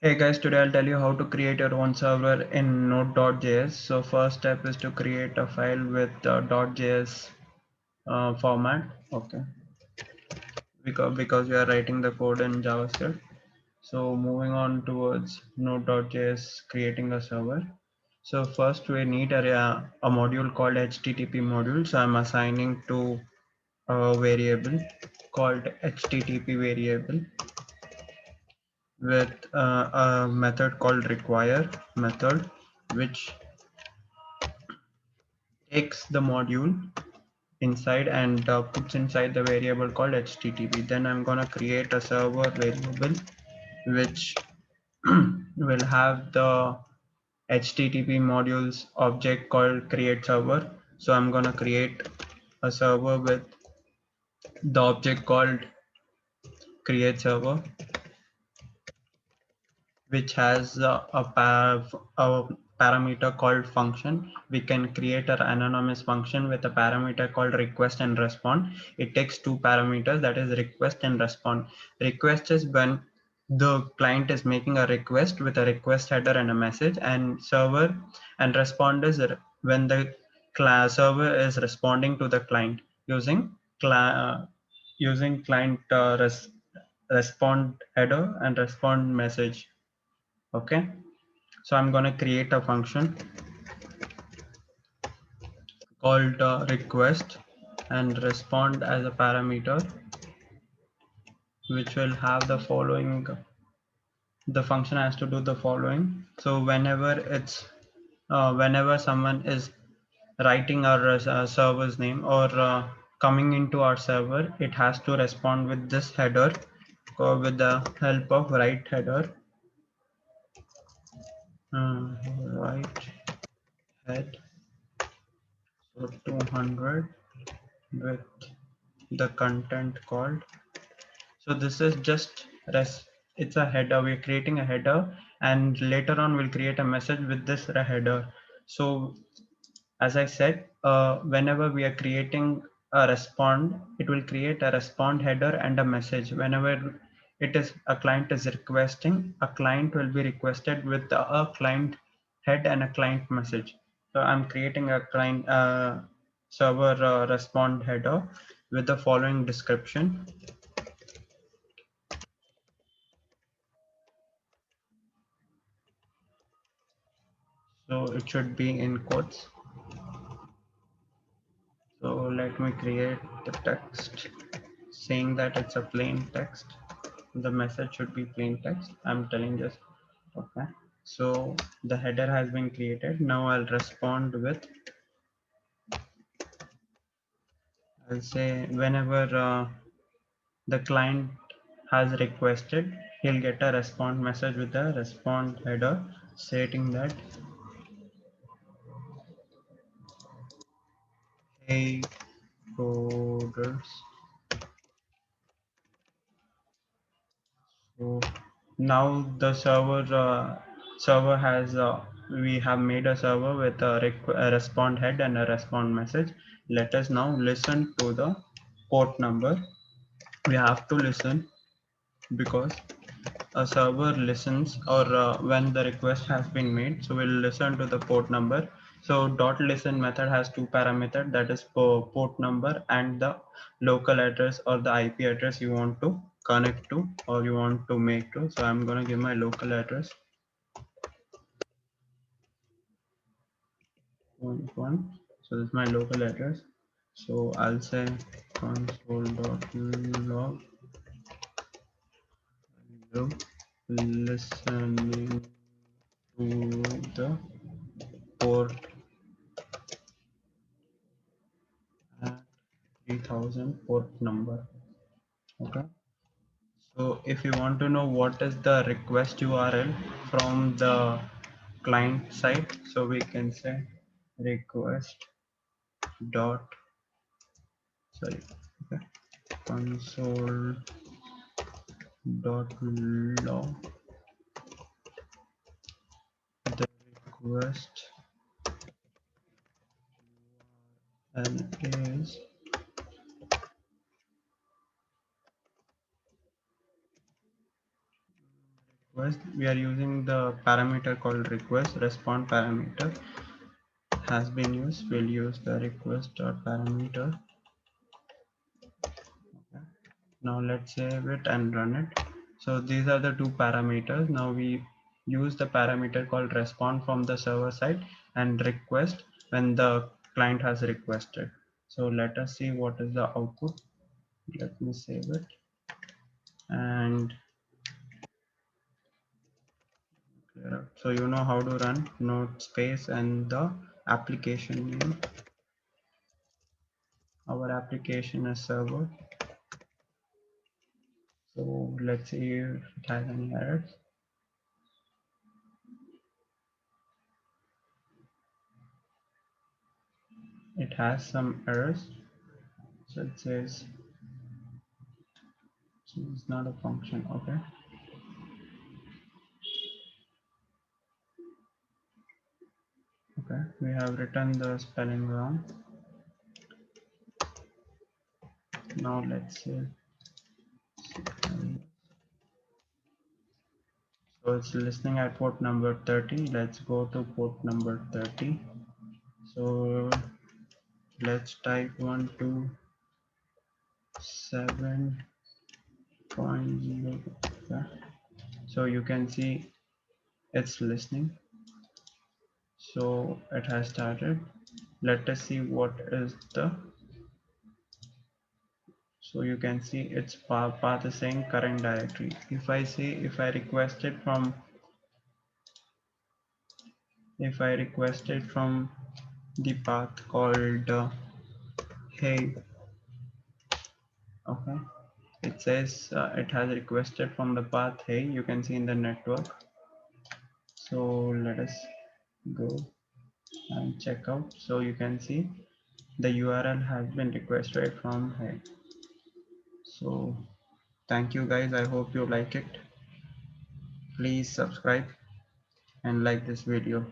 Hey guys, today I'll tell you how to create your own server in Node.js. So first step is to create a file with .js format. Okay, because we are writing the code in JavaScript. So moving on towards Node.js, creating a server. So first we need a module called HTTP module. So I'm assigning to a variable called HTTP variable with a method called require method, which takes the module inside and puts inside the variable called HTTP. Then I'm gonna create a server variable which will have the HTTP modules object called create server. So I'm gonna create a server with the object called create server, which has a parameter called function. We can create an anonymous function with a parameter called request and respond. It takes two parameters, that is request and respond. Request is when the client is making a request with a request header and a message, and server and respond is when the server is responding to the client using client respond header and respond message. Okay, so I'm going to create a function called request and respond as a parameter, which will have the following. The function has to do the following. So whenever someone is writing our server's name or coming into our server, it has to respond with this header with the help of write header, write head, so 200 with the content called. So this is just it's a header. We're creating a header, and later on we'll create a message with this header. So as I said, whenever we are creating a respond, it will create a respond header and a message. Whenever it is a client is requesting, a client will be requested with a client head and a client message. So I'm creating a client server respond header with the following description. So it should be in quotes. So let me create the text saying that it's a plain text. The message should be plain text. I'm telling just okay. So the header has been created. Now I'll respond with, I'll say whenever the client has requested, he'll get a respond message with a respond header stating that, hey coders. So now the server has we have made a server with a respond head and a respond message. Let us now listen to the port number. We have to listen because a server listens or when the request has been made. So we'll listen to the port number. So dot listen method has two parameters, that is port number and the local address or the IP address you want to connect to or you want to make to. So I'm going to give my local address 1. So this is my local address. So I'll say console.log listening to the port at 3000 port number. Okay, so if you want to know what is the request URL from the client side, so we can say request dot sorry okay, console dot log the request and is request, we are using the parameter called request. Response parameter has been used. We'll use the request parameter. Okay. Now let's save it and run it. So these are the two parameters. Now we use the parameter called respond from the server side and request when the client has requested. So let us see what is the output. Let me save it and clear up. So you know how to run node space and the application name. Our application is server. So let's see if it has any errors. It has some errors. So it says it's not a function. Okay. Okay. We have written the spelling wrong. Now let's see. So it's listening at port number 30. Let's go to port number 30. So let's type 127.0. Okay. So you can see it's listening. So it has started. Let us see what is the, so you can see its path is saying current directory. If I say, if I request it from the path called hey, okay, it says it has requested from the path hey, you can see in the network. So let us go and check out. So you can see the URL has been requested from hey. So thank you guys, I hope you like it. Please subscribe and like this video.